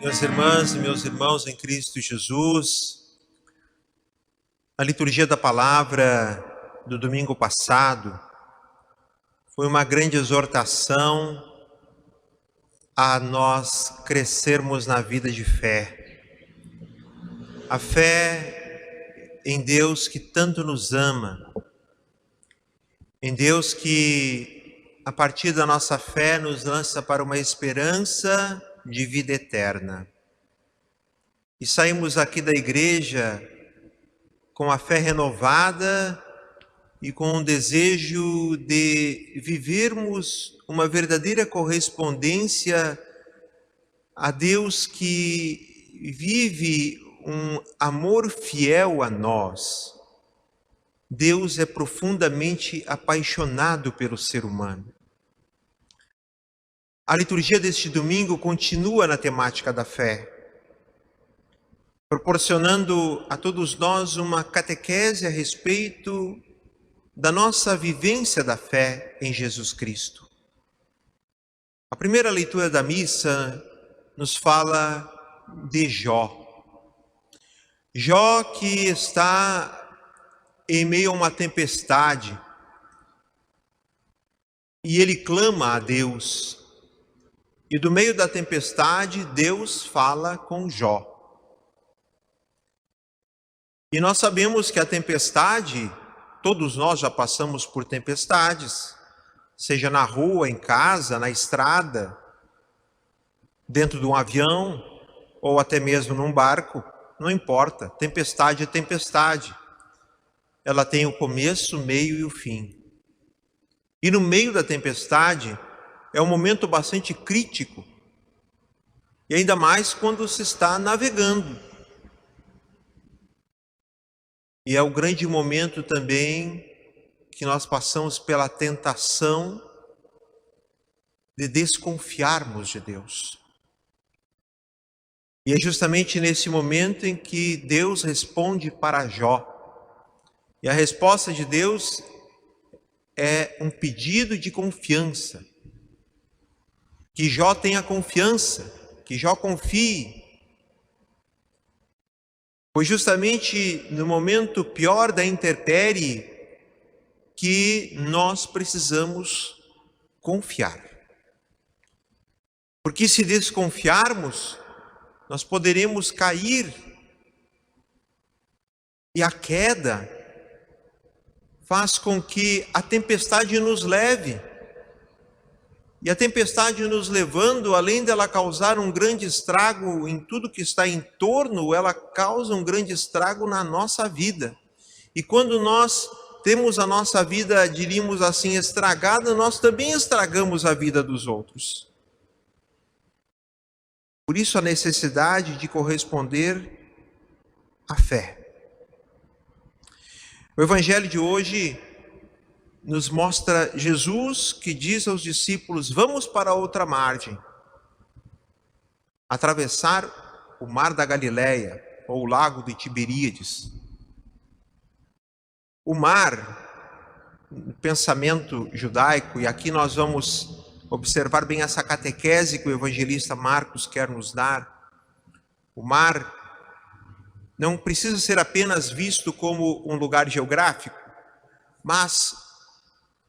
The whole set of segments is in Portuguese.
Minhas irmãs e meus irmãos em Cristo Jesus, a liturgia da palavra do domingo passado foi uma grande exortação a nós crescermos na vida de fé. A fé em Deus que tanto nos ama, em Deus que, a partir da nossa fé, nos lança para uma esperança de vida eterna. E saímos aqui da igreja com a fé renovada e com o desejo de vivermos uma verdadeira correspondência a Deus que vive um amor fiel a nós. Deus é profundamente apaixonado pelo ser humano. A liturgia deste domingo continua na temática da fé, proporcionando a todos nós uma catequese a respeito da nossa vivência da fé em Jesus Cristo. A primeira leitura da missa nos fala de Jó. Jó que está em meio a uma tempestade e ele clama a Deus. E do meio da tempestade, Deus fala com Jó. E nós sabemos que a tempestade, todos nós já passamos por tempestades, seja na rua, em casa, na estrada, dentro de um avião, ou até mesmo num barco, não importa, tempestade é tempestade. Ela tem o começo, o meio e o fim. E no meio da tempestade, é um momento bastante crítico, e ainda mais quando se está navegando. E é o grande momento também que nós passamos pela tentação de desconfiarmos de Deus. E é justamente nesse momento em que Deus responde para Jó. E a resposta de Deus é um pedido de confiança. Que Jó tenha confiança, que Jó confie. Foi justamente no momento pior da intempérie que nós precisamos confiar. Porque se desconfiarmos, nós poderemos cair. E a queda faz com que a tempestade nos leve. E a tempestade nos levando, além dela causar um grande estrago em tudo que está em torno, ela causa um grande estrago na nossa vida. E quando nós temos a nossa vida, diríamos assim, estragada, nós também estragamos a vida dos outros. Por isso a necessidade de corresponder à fé. O evangelho de hoje nos mostra Jesus que diz aos discípulos: vamos para outra margem, atravessar o mar da Galileia, ou o lago de Tiberíades. O mar, no pensamento judaico, e aqui nós vamos observar bem essa catequese que o evangelista Marcos quer nos dar. O mar não precisa ser apenas visto como um lugar geográfico, mas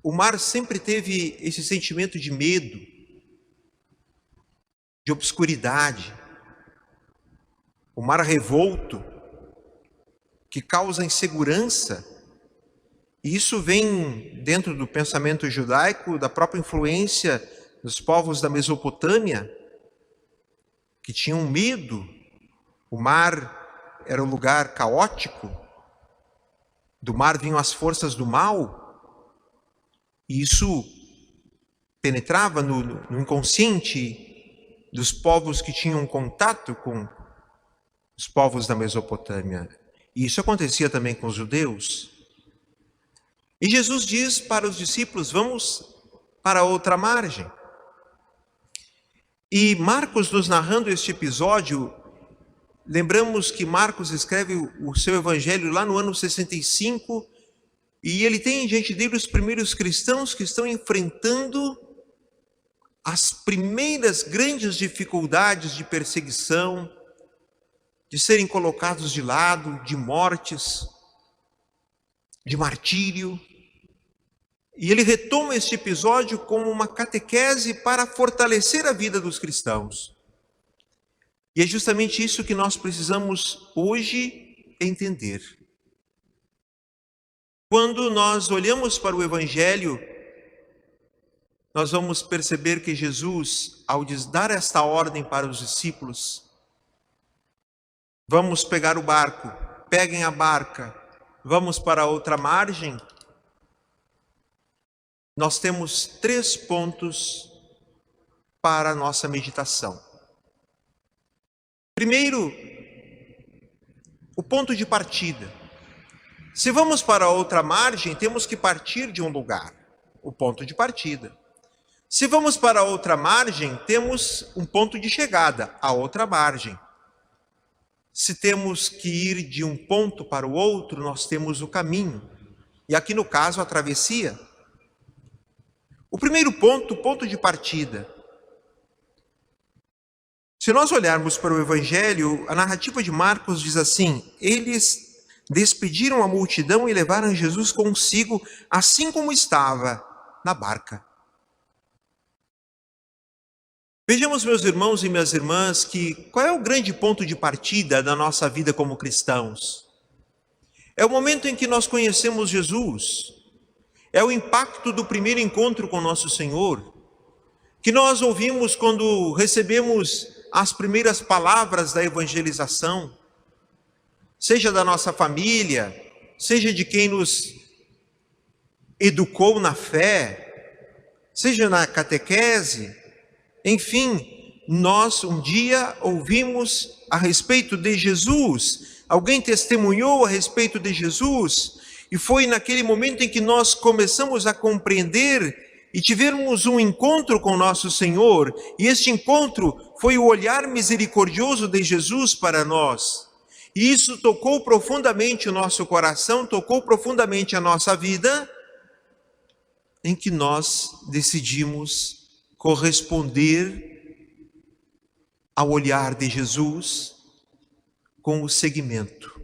o mar sempre teve esse sentimento de medo, de obscuridade. O mar revolto, que causa insegurança. E isso vem dentro do pensamento judaico, da própria influência dos povos da Mesopotâmia, que tinham medo. O mar era um lugar caótico. Do mar vinham as forças do mal. E isso penetrava no inconsciente dos povos que tinham contato com os povos da Mesopotâmia. E isso acontecia também com os judeus. E Jesus diz para os discípulos: vamos para outra margem. E Marcos, nos narrando este episódio, lembramos que Marcos escreve o seu evangelho lá no ano 65, e ele tem diante dele os primeiros cristãos que estão enfrentando as primeiras grandes dificuldades de perseguição, de serem colocados de lado, de mortes, de martírio. E ele retoma este episódio como uma catequese para fortalecer a vida dos cristãos. E é justamente isso que nós precisamos hoje entender. Quando nós olhamos para o Evangelho, nós vamos perceber que Jesus, ao dar esta ordem para os discípulos, vamos pegar o barco, peguem a barca, vamos para a outra margem, nós temos 3 pontos para a nossa meditação. Primeiro, o ponto de partida. Se vamos para a outra margem, temos que partir de um lugar, o ponto de partida. Se vamos para a outra margem, temos um ponto de chegada, a outra margem. Se temos que ir de um ponto para o outro, nós temos o caminho. E aqui no caso, a travessia. O primeiro ponto, o ponto de partida. Se nós olharmos para o Evangelho, a narrativa de Marcos diz assim: eles despediram a multidão e levaram Jesus consigo, assim como estava, na barca. Vejamos, meus irmãos e minhas irmãs, que qual é o grande ponto de partida da nossa vida como cristãos? É o momento em que nós conhecemos Jesus. É o impacto do primeiro encontro com nosso Senhor, que nós ouvimos quando recebemos as primeiras palavras da evangelização, seja da nossa família, seja de quem nos educou na fé, seja na catequese. Enfim, nós um dia ouvimos a respeito de Jesus, alguém testemunhou a respeito de Jesus, e foi naquele momento em que nós começamos a compreender e tivemos um encontro com nosso Senhor, e este encontro foi o olhar misericordioso de Jesus para nós. E isso tocou profundamente o nosso coração, tocou profundamente a nossa vida, em que nós decidimos corresponder ao olhar de Jesus com o seguimento,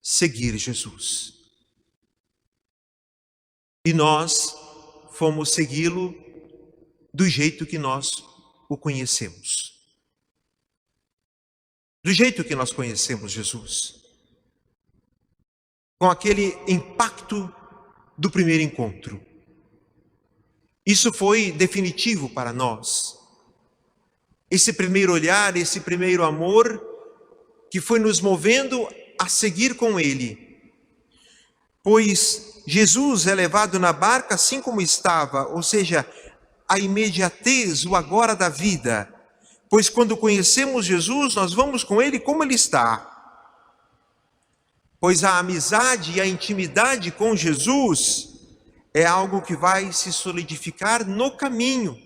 seguir Jesus. E nós fomos segui-lo do jeito que nós o conhecemos. Do jeito que nós conhecemos Jesus. Com aquele impacto do primeiro encontro. Isso foi definitivo para nós. Esse primeiro olhar, esse primeiro amor, que foi nos movendo a seguir com Ele. Pois Jesus é levado na barca assim como estava, ou seja, a imediatez, o agora da vida. Pois quando conhecemos Jesus, nós vamos com Ele como Ele está. Pois a amizade e a intimidade com Jesus é algo que vai se solidificar no caminho.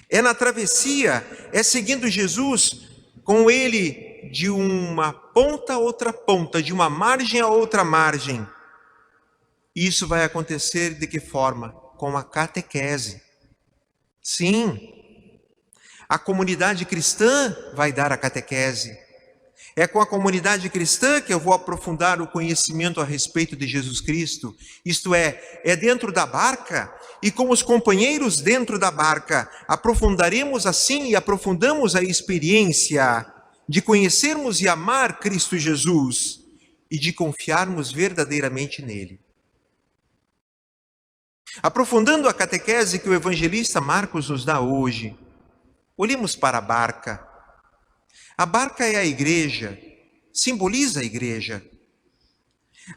É na travessia, é seguindo Jesus com Ele de uma ponta a outra ponta, de uma margem a outra margem. Isso vai acontecer de que forma? Com a catequese. Sim, a comunidade cristã vai dar a catequese. É com a comunidade cristã que eu vou aprofundar o conhecimento a respeito de Jesus Cristo. Isto é dentro da barca, e com os companheiros dentro da barca, aprofundaremos assim e aprofundamos a experiência de conhecermos e amar Cristo Jesus e de confiarmos verdadeiramente nele. Aprofundando a catequese que o evangelista Marcos nos dá hoje, olhemos para a barca. A barca é a igreja, simboliza a igreja.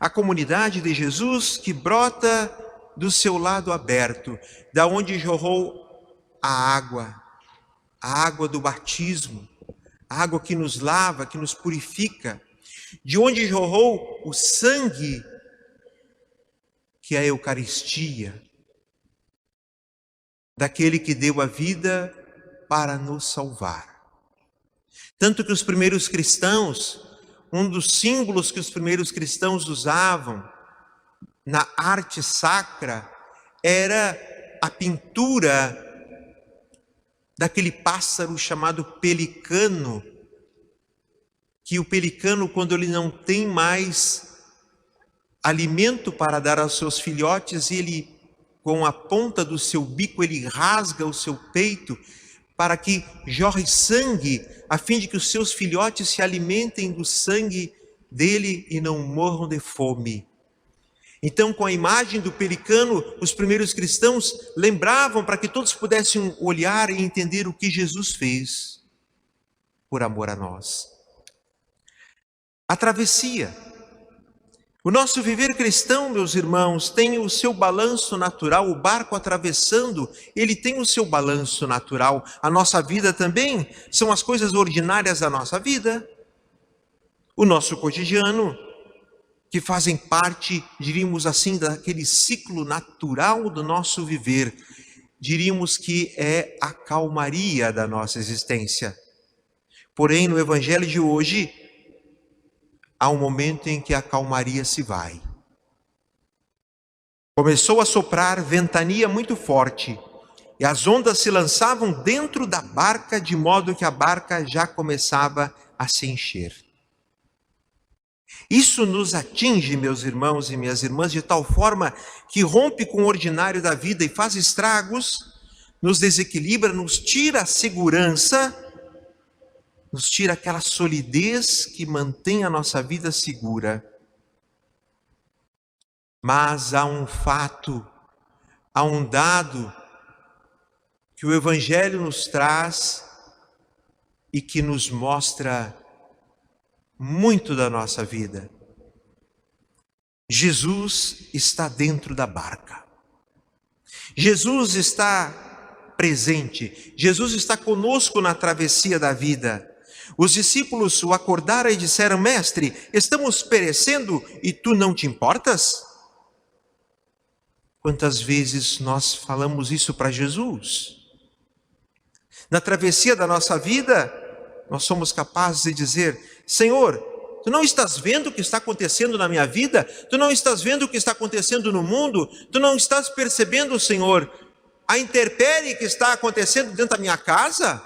A comunidade de Jesus que brota do seu lado aberto, da onde jorrou a água do batismo, a água que nos lava, que nos purifica, de onde jorrou o sangue, que é a Eucaristia, daquele que deu a vida para nos salvar. Tanto que os primeiros cristãos, um dos símbolos que os primeiros cristãos usavam na arte sacra era a pintura daquele pássaro chamado pelicano, que o pelicano, quando ele não tem mais alimento para dar aos seus filhotes, ele, com a ponta do seu bico, ele rasga o seu peito para que jorre sangue, a fim de que os seus filhotes se alimentem do sangue dele e não morram de fome. Então, com a imagem do pelicano, os primeiros cristãos lembravam para que todos pudessem olhar e entender o que Jesus fez por amor a nós. A travessia. O nosso viver cristão, meus irmãos, tem o seu balanço natural. O barco atravessando, ele tem o seu balanço natural. A nossa vida também são as coisas ordinárias da nossa vida. O nosso cotidiano, que fazem parte, diríamos assim, daquele ciclo natural do nosso viver. Diríamos que é a calmaria da nossa existência. Porém, no Evangelho de hoje, há um momento em que a calmaria se vai. Começou a soprar ventania muito forte, e as ondas se lançavam dentro da barca, de modo que a barca já começava a se encher. Isso nos atinge, meus irmãos e minhas irmãs, de tal forma que rompe com o ordinário da vida e faz estragos, nos desequilibra, nos tira a segurança, nos tira aquela solidez que mantém a nossa vida segura. Mas há um fato, há um dado que o Evangelho nos traz e que nos mostra muito da nossa vida. Jesus está dentro da barca. Jesus está presente. Jesus está conosco na travessia da vida. Os discípulos o acordaram e disseram: Mestre, estamos perecendo e tu não te importas? Quantas vezes nós falamos isso para Jesus? Na travessia da nossa vida, nós somos capazes de dizer: Senhor, tu não estás vendo o que está acontecendo na minha vida? Tu não estás vendo o que está acontecendo no mundo? Tu não estás percebendo, Senhor, a intempérie que está acontecendo dentro da minha casa?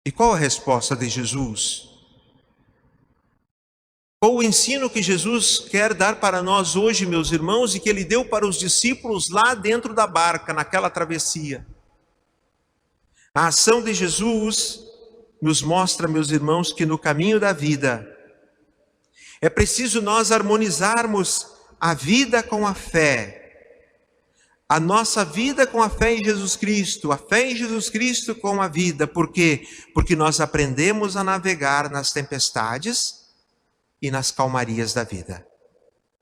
E qual a resposta de Jesus? Qual o ensino que Jesus quer dar para nós hoje, meus irmãos, e que ele deu para os discípulos lá dentro da barca, naquela travessia? A ação de Jesus nos mostra, meus irmãos, que no caminho da vida é preciso nós harmonizarmos a vida com a fé. A nossa vida com a fé em Jesus Cristo, a fé em Jesus Cristo com a vida. Por quê? Porque nós aprendemos a navegar nas tempestades e nas calmarias da vida,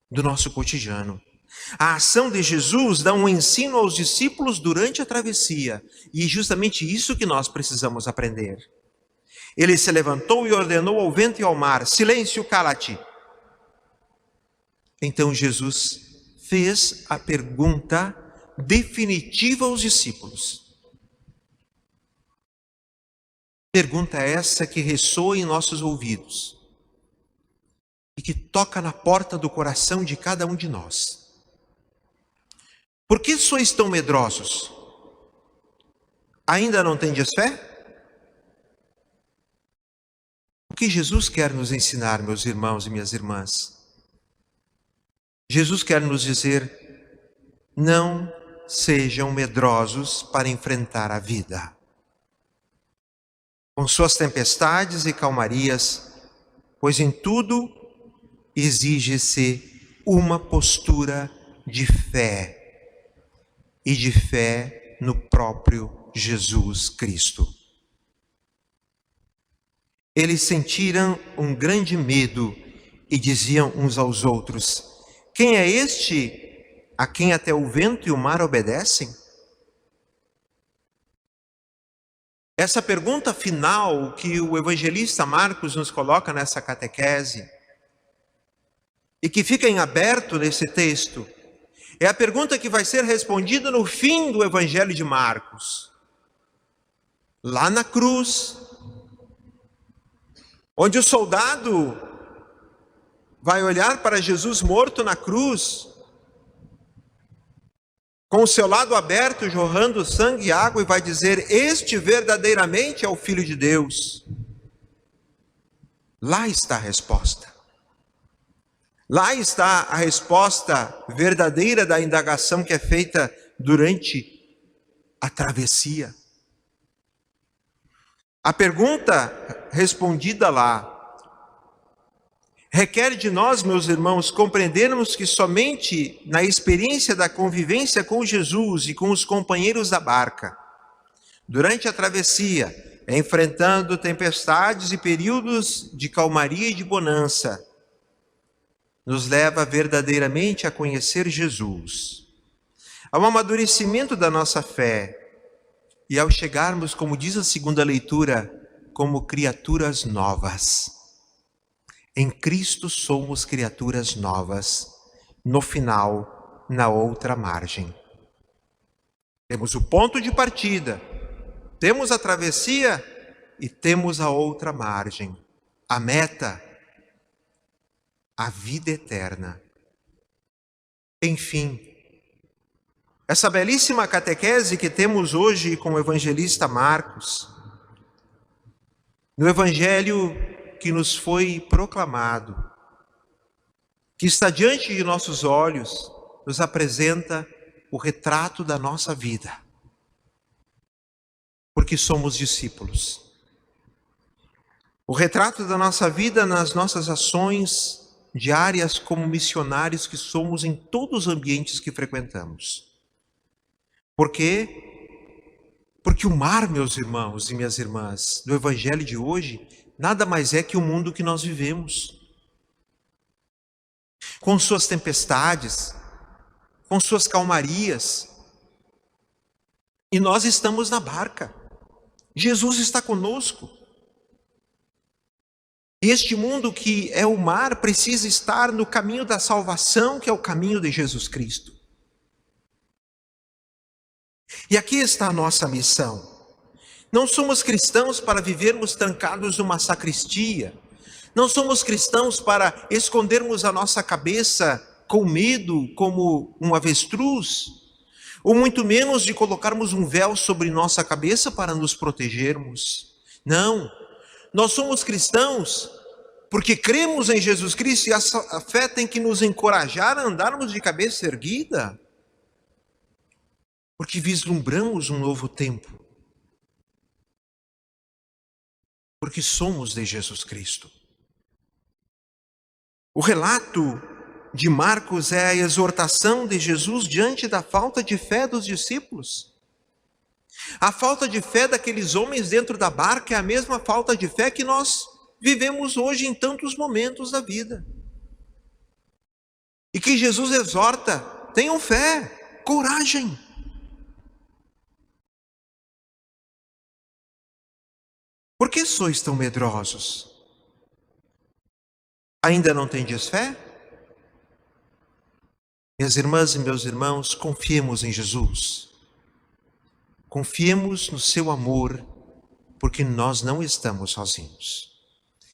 do nosso cotidiano. A ação de Jesus dá um ensino aos discípulos durante a travessia, e é justamente isso que nós precisamos aprender. Ele se levantou e ordenou ao vento e ao mar: silêncio, cala-te. Então Jesus fez a pergunta definitiva aos discípulos. Pergunta essa que ressoa em nossos ouvidos e que toca na porta do coração de cada um de nós. Por que sois tão medrosos? Ainda não tendes fé? O que Jesus quer nos ensinar, meus irmãos e minhas irmãs? Jesus quer nos dizer: não sejam medrosos para enfrentar a vida. Com suas tempestades e calmarias, pois em tudo exige-se uma postura de fé, e de fé no próprio Jesus Cristo. Eles sentiram um grande medo e diziam uns aos outros: quem é este a quem até o vento e o mar obedecem? Essa pergunta final que o evangelista Marcos nos coloca nessa catequese, e que fica em aberto nesse texto, é a pergunta que vai ser respondida no fim do Evangelho de Marcos. Lá na cruz, onde o soldado vai olhar para Jesus morto na cruz com o seu lado aberto, jorrando sangue e água, e vai dizer: este verdadeiramente é o Filho de Deus. Lá está a resposta. Lá está a resposta verdadeira da indagação que é feita durante a travessia. A pergunta respondida lá requer de nós, meus irmãos, compreendermos que somente na experiência da convivência com Jesus e com os companheiros da barca, durante a travessia, enfrentando tempestades e períodos de calmaria e de bonança, nos leva verdadeiramente a conhecer Jesus, ao amadurecimento da nossa fé, e ao chegarmos, como diz a segunda leitura, como criaturas novas. Em Cristo somos criaturas novas, no final, na outra margem. Temos o ponto de partida, temos a travessia e temos a outra margem, a meta, a vida eterna. Enfim, essa belíssima catequese que temos hoje com o evangelista Marcos, no evangelho que nos foi proclamado, que está diante de nossos olhos, nos apresenta o retrato da nossa vida. Porque somos discípulos. O retrato da nossa vida nas nossas ações diárias como missionários que somos em todos os ambientes que frequentamos. Por quê? Porque o mar, meus irmãos e minhas irmãs, do evangelho de hoje, nada mais é que o mundo que nós vivemos. Com suas tempestades, com suas calmarias. E nós estamos na barca. Jesus está conosco. Este mundo que é o mar precisa estar no caminho da salvação, que é o caminho de Jesus Cristo. E aqui está a nossa missão. Não somos cristãos para vivermos trancados numa sacristia. Não somos cristãos para escondermos a nossa cabeça com medo, como um avestruz. Ou muito menos de colocarmos um véu sobre nossa cabeça para nos protegermos. Não. Nós somos cristãos porque cremos em Jesus Cristo e a fé tem que nos encorajar a andarmos de cabeça erguida. Porque vislumbramos um novo tempo. Porque somos de Jesus Cristo. O relato de Marcos é a exortação de Jesus diante da falta de fé dos discípulos. A falta de fé daqueles homens dentro da barca é a mesma falta de fé que nós vivemos hoje em tantos momentos da vida. E que Jesus exorta: tenham fé, coragem. Por que sois tão medrosos? Ainda não tendes fé? Minhas irmãs e meus irmãos, confiemos em Jesus. Confiemos no seu amor, porque nós não estamos sozinhos.